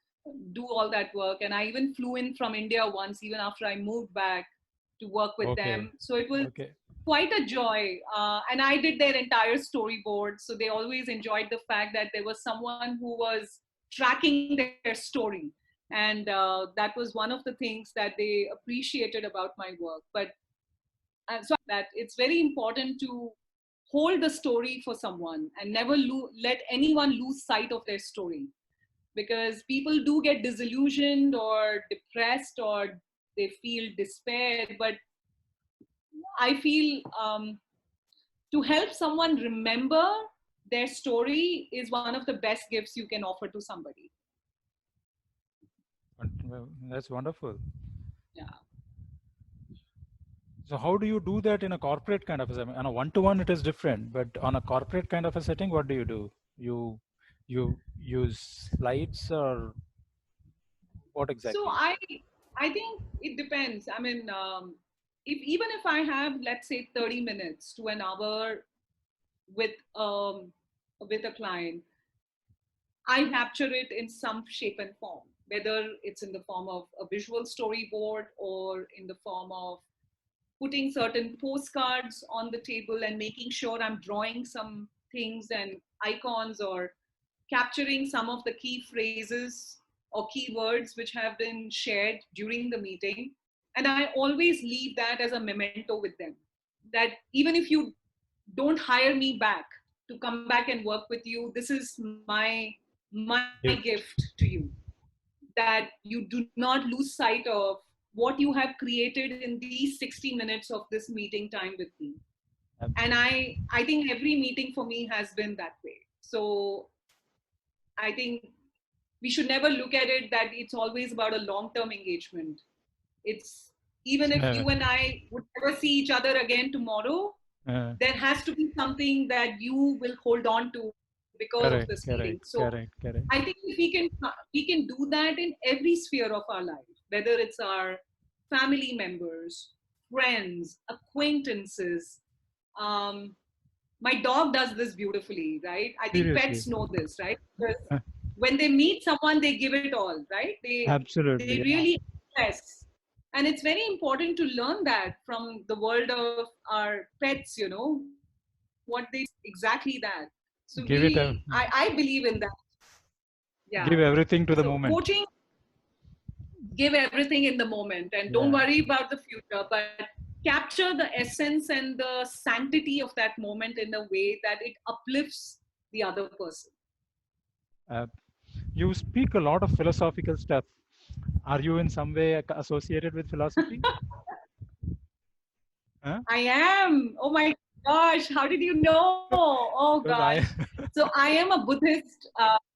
do all that work. And I even flew in from India once, even after I moved back to work with Okay, them. So it was okay. quite a joy. And I did their entire storyboard. So they always enjoyed the fact that there was someone who was tracking their story. And that was one of the things that they appreciated about my work. But so that it's very important to hold the story for someone and never let anyone lose sight of their story, because people do get disillusioned or depressed or they feel despair. But I feel to help someone remember their story is one of the best gifts you can offer to somebody. Well, that's wonderful. Yeah. So how do you do that in a corporate kind of a setting? On a one-to-one, it is different, but on a corporate kind of a setting, what do you do? You use slides or what So exactly? I think it depends. I mean, if even if I have, let's say, 30 minutes to an hour with with a client, I capture it in some shape and form, whether it's in the form of a visual storyboard or in the form of putting certain postcards on the table and making sure I'm drawing some things and icons, or capturing some of the key phrases or keywords which have been shared during the meeting. And I always leave that as a memento with them, that even if you don't hire me back to come back and work with you, this is my gift Gift. to you, that you do not lose sight of what you have created in these 60 minutes of this meeting time with me. And Absolutely. I think every meeting for me has been that way. So I think we should never look at it that it's always about a long term engagement. It's even It's if never. you and I would never see each other again tomorrow, Uh, there has to be something that you will hold on to because of this correct, meeting. correct, So correct, I correct. think if we can do that in every sphere of our life, whether it's our family members, friends, acquaintances. Um, my dog does this beautifully, right? I think Seriously. pets know this, right? Because Uh, when they meet someone, they give it all, right? They absolutely. Yeah. really express, and it's very important to learn that from the world of our pets. What they exactly that. So Give it a I believe in that. Yeah. give everything to the So moment. coaching, give everything in the moment and don't Yeah. worry about the future, but capture the essence and the sanctity of that moment in a way that it uplifts the other person. Uh, you speak a lot of philosophical stuff. Are you in some way associated with philosophy? Huh? I am. Oh my gosh, how did you know? Oh gosh. Because I So I am a Buddhist.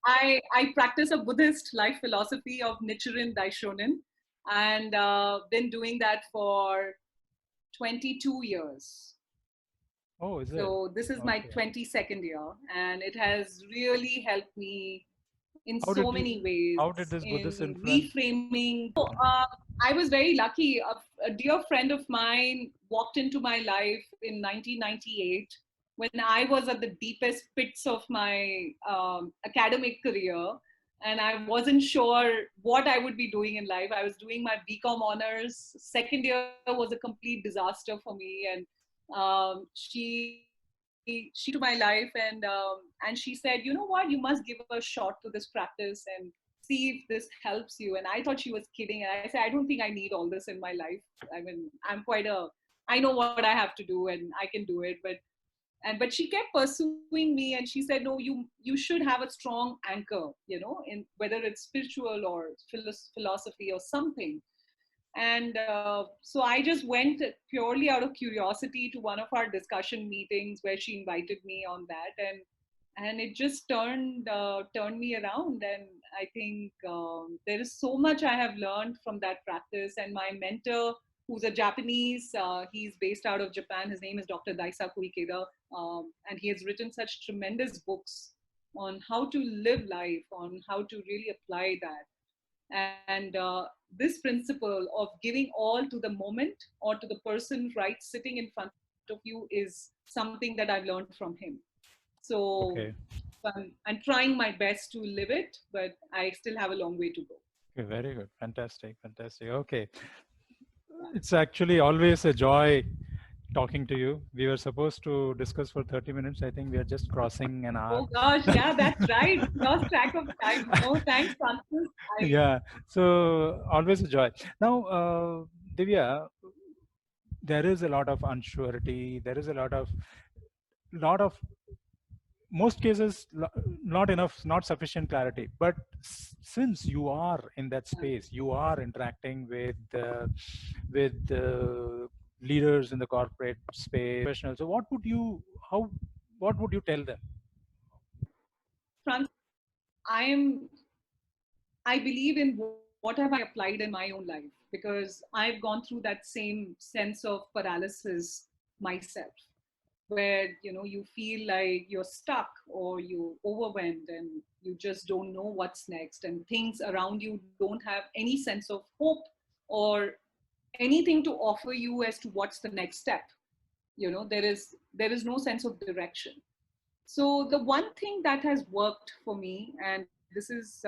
I practice a Buddhist life philosophy of Nichiren Daishonin, and been doing that for 22 years. oh, is it? So this is my Okay. 22nd year, and it has really helped me in How so did many you ways how did this Buddhist in influence? reframing. I was very lucky. A dear friend of mine walked into my life in 1998 when I was at the deepest pits of my academic career. And I wasn't sure what I would be doing in life. I was doing my BCom honors. Second year was a complete disaster for me. And she came into my life, and she said, you know what, you must give a shot to this practice and see if this helps you. And I thought she was kidding, and I said, I don't think I need all this in my life. I mean, I know what I have to do and I can do it. But she kept pursuing me, and she said, no, you should have a strong anchor, in whether it's spiritual or philosophy or something. And so I just went purely out of curiosity to one of our discussion meetings where she invited me on that, and it just turned me around. And I think there is so much I have learned from that practice. And my mentor, who's a Japanese, he's based out of Japan. His name is Dr. Daisaku Ikeda, and he has written such tremendous books on how to live life, on how to really apply that. And this principle of giving all to the moment or to the person right sitting in front of you is something that I've learned from him. So Okay. I'm trying my best to live it, but I still have a long way to go. Okay, very good. Fantastic. Fantastic. Okay. It's actually always a joy talking to you. We were supposed to discuss for 30 minutes. I think we are just crossing an hour. Oh gosh, yeah, that's right. Lost track of time. No, thanks, Francis. I Yeah. So always a joy. Now, Divya, there is a lot of unsurety. There is a lot of most cases not enough, not sufficient clarity. But since you are in that space, you are interacting with leaders in the corporate space, professionals. So what would you, how, what would you tell them? Francis, I am I believe in what have I applied in my own life, because I've gone through that same sense of paralysis myself, where you feel like you're stuck or you're overwhelmed and you just don't know what's next, and things around you don't have any sense of hope or anything to offer you as to what's the next step. There is no sense of direction. So the one thing that has worked for me, and this is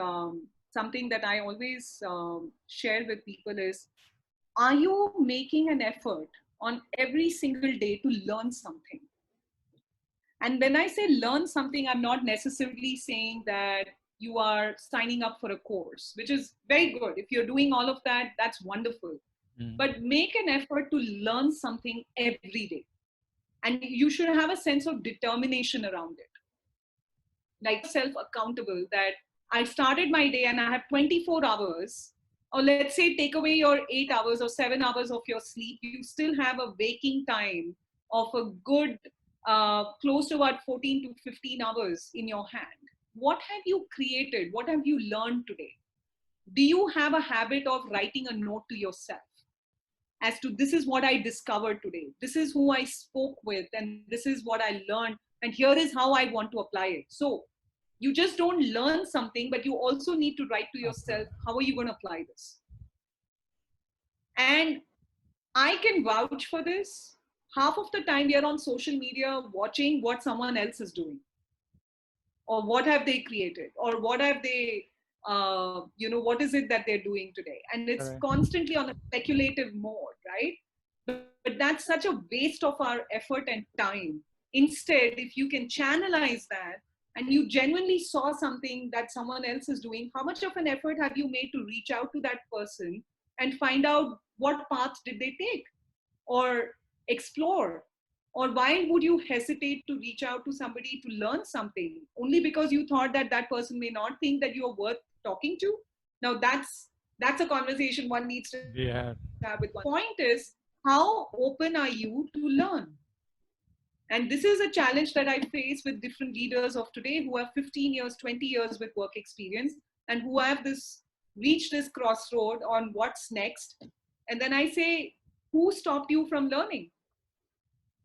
something that I always share with people, is, are you making an effort on every single day to learn something? And when I say learn something, I'm not necessarily saying that you are signing up for a course, which is very good. If you're doing all of that, that's wonderful. But make an effort to learn something every day. And you should have a sense of determination around it. Like, self accountable that I started my day and I have 24 hours, or let's say take away your 8 hours or 7 hours of your sleep, you still have a waking time of a good close to about 14 to 15 hours in your hand. What have you created? What have you learned today? Do you have a habit of writing a note to yourself as to, this is what I discovered today, this is who I spoke with, and this is what I learned, and here is how I want to apply it? So you just don't learn something, but you also need to write to yourself, how are you going to apply this? And I can vouch for this. Half of the time we are on social media watching what someone else is doing, or what have they created, or what have they what is it that they're doing today, and it's Correct. constantly on a speculative mode, right? But that's such a waste of our effort and time. Instead, if you can channelize that, and you genuinely saw something that someone else is doing, how much of an effort have you made to reach out to that person and find out what path did they take, or explore? Or why would you hesitate to reach out to somebody to learn something only because you thought that that person may not think that you're worth talking to? Now that's a conversation one needs to have with Yeah. one. Point is, how open are you to learn? And this is a challenge that I face with different leaders of today who have 15 years, 20 years with work experience, and who have this reached this crossroad on what's next. And then I say, who stopped you from learning?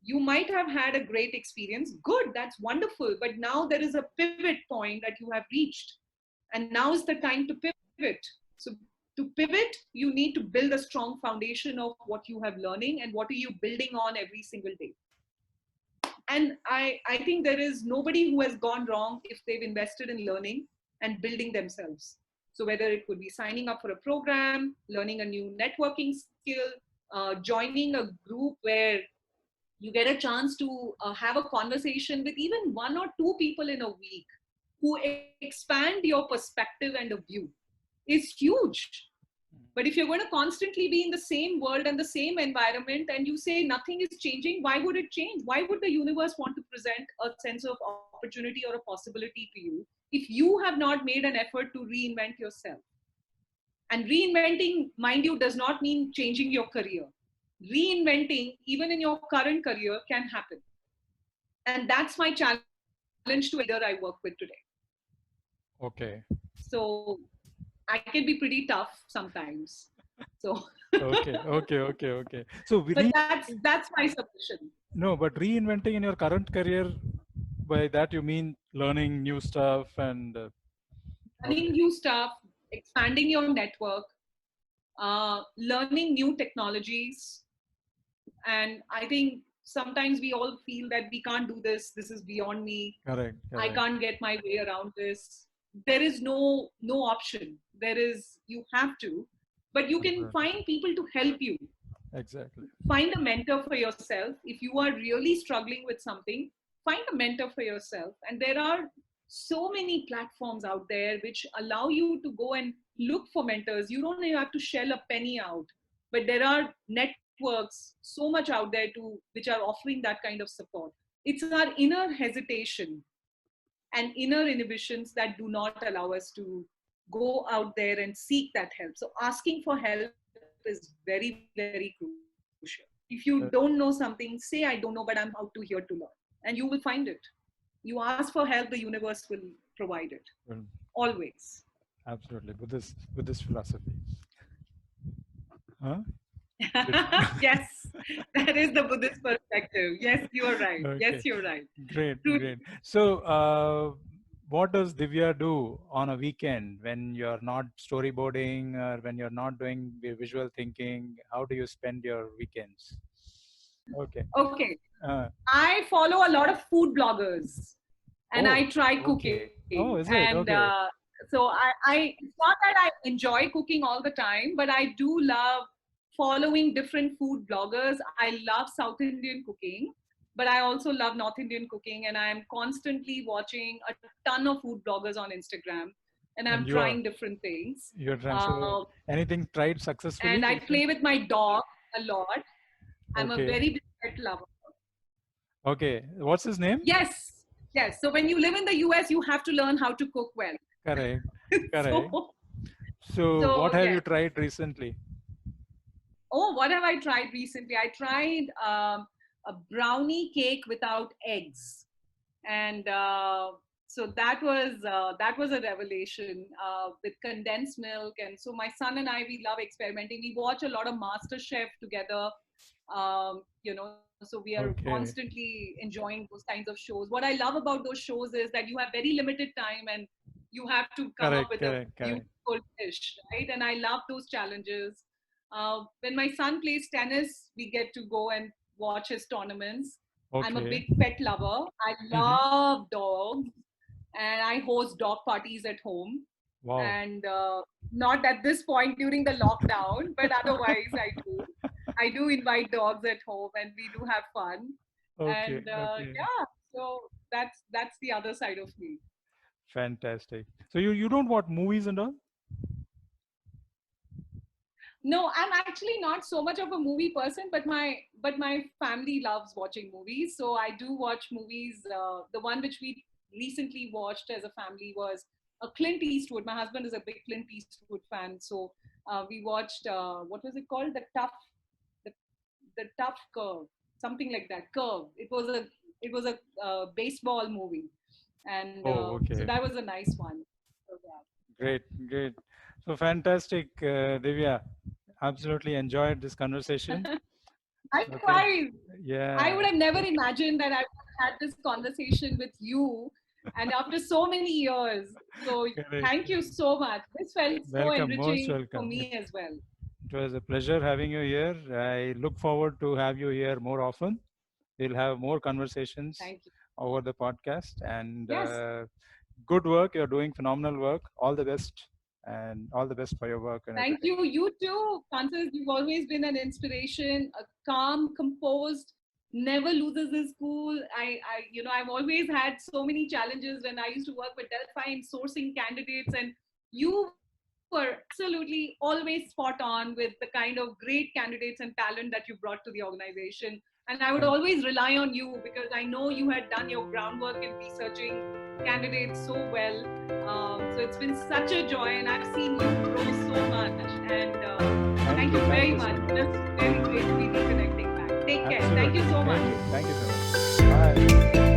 You might have had a great experience. Good, that's wonderful. But now there is a pivot point that you have reached. And now is the time to pivot. So to pivot, you need to build a strong foundation of what you have learning and what are you building on every single day. And I think there is nobody who has gone wrong if they've invested in learning and building themselves. So whether it could be signing up for a program, learning a new networking skill, joining a group where you get a chance to have a conversation with even one or two people in a week who expand your perspective and a view, is huge. But if you're going to constantly be in the same world and the same environment and you say nothing is changing, why would it change? Why would the universe want to present a sense of opportunity or a possibility to you if you have not made an effort to reinvent yourself? And reinventing, mind you, does not mean changing your career. Reinventing, even in your current career, can happen. And that's my challenge to every leader I work with today. Okay. So I can be pretty tough sometimes. So, Okay. Okay. Okay. Okay. So we but that's my submission. no, but reinventing in your current career, by that you mean learning new stuff and Learning okay. new stuff, expanding your network, learning new technologies. And I think sometimes we all feel that we can't do this. This is beyond me. Correct. I Correct. can't get my way around this. There is no option. There is, you have to, but you can Absolutely. find people to help you. Exactly. Find a mentor for yourself. If you are really struggling with something, find a mentor for yourself. And there are so many platforms out there which allow you to go and look for mentors. You don't even have to shell a penny out, but there are networks so much out there to which are offering that kind of support. It's our inner hesitation and inner inhibitions that do not allow us to go out there and seek that help. So asking for help is very, very crucial. If you don't know something, say, I don't know, but I'm out to here to learn. And you will find it. You ask for help, the universe will provide it. Well, Always. absolutely. Buddhist philosophy. Huh? Yes, that is the Buddhist perspective. Yes, you are right. Yes, Okay. you're right. Great, Truly. great. So, what does Divya do on a weekend when you're not storyboarding or when you're not doing the visual thinking? How do you spend your weekends? Okay. Okay. Uh, I follow a lot of food bloggers and I oh, try okay. cooking. Oh, is And it? Okay. so it's not that I enjoy cooking all the time, but I do love following different food bloggers. I love South Indian cooking, but I also love North Indian cooking. And I'm constantly watching a ton of food bloggers on Instagram, and I'm And you are trying different things. you're trying. So, Uh, anything tried and successfully I recently? play with my dog a lot. I'm a Okay. very big pet lover. Okay. What's his name? Yes, yes. So when you live in the US, you have to learn how to cook well. Correct. Correct. so, So, what so have you yes. tried recently? Oh, what have I tried recently? I tried a brownie cake without eggs, and so that was a revelation with condensed milk. And so my son and I, we love experimenting. We watch a lot of Master Chef together. So we are Okay. constantly enjoying those kinds of shows. What I love about those shows is that you have very limited time and you have to come up Correct. with a Correct. Correct. beautiful dish, right? And I love those challenges. When my son plays tennis, we get to go and watch his tournaments. I'm a Okay. big pet lover. I Mm-hmm. love dogs, and I host dog parties at home. Wow. And not at this point during the lockdown, but otherwise I do. I do invite dogs at home, and we do have fun. Okay. And Okay. yeah, so that's the other side of me. Fantastic. So you don't watch movies and all? No, I'm actually not so much of a movie person, but my family loves watching movies. So I do watch movies. The one which we recently watched as a family was a Clint Eastwood. My husband is a big Clint Eastwood fan, so we watched what was it called? The the tough curve, something like that. Curve. It was a baseball movie, and Oh, so okay. that was a nice one. So, Great, great. So fantastic, Divya. Absolutely enjoyed this conversation. yeah. Okay. Likewise, I Yeah. would have never imagined that I would have had this conversation with you, and after so many years. So Correct. thank you so much. This felt so Welcome, most enriching for welcome. me as well. It was a pleasure having you here. I look forward to have you here more often. We'll have more conversations Thank you. over the podcast. And Yes, good work. You're doing phenomenal work. All the best, and all the best for your work and thank everything. you. You too, Francis. You've always been an inspiration, a calm, composed, never loses his cool. I've always had so many challenges when I used to work with Delphi in sourcing candidates, and you were absolutely always spot on with the kind of great candidates and talent that you brought to the organization. And I would Thank always rely on you because I know you had done your groundwork in researching candidates so well. So it's been such a joy, and I've seen you grow so much. And thank thank you. you Thank very you so much. much. Just very great to be reconnecting back. Take care. Thank you Absolutely. so Thank much. you. Thank you so much. Bye.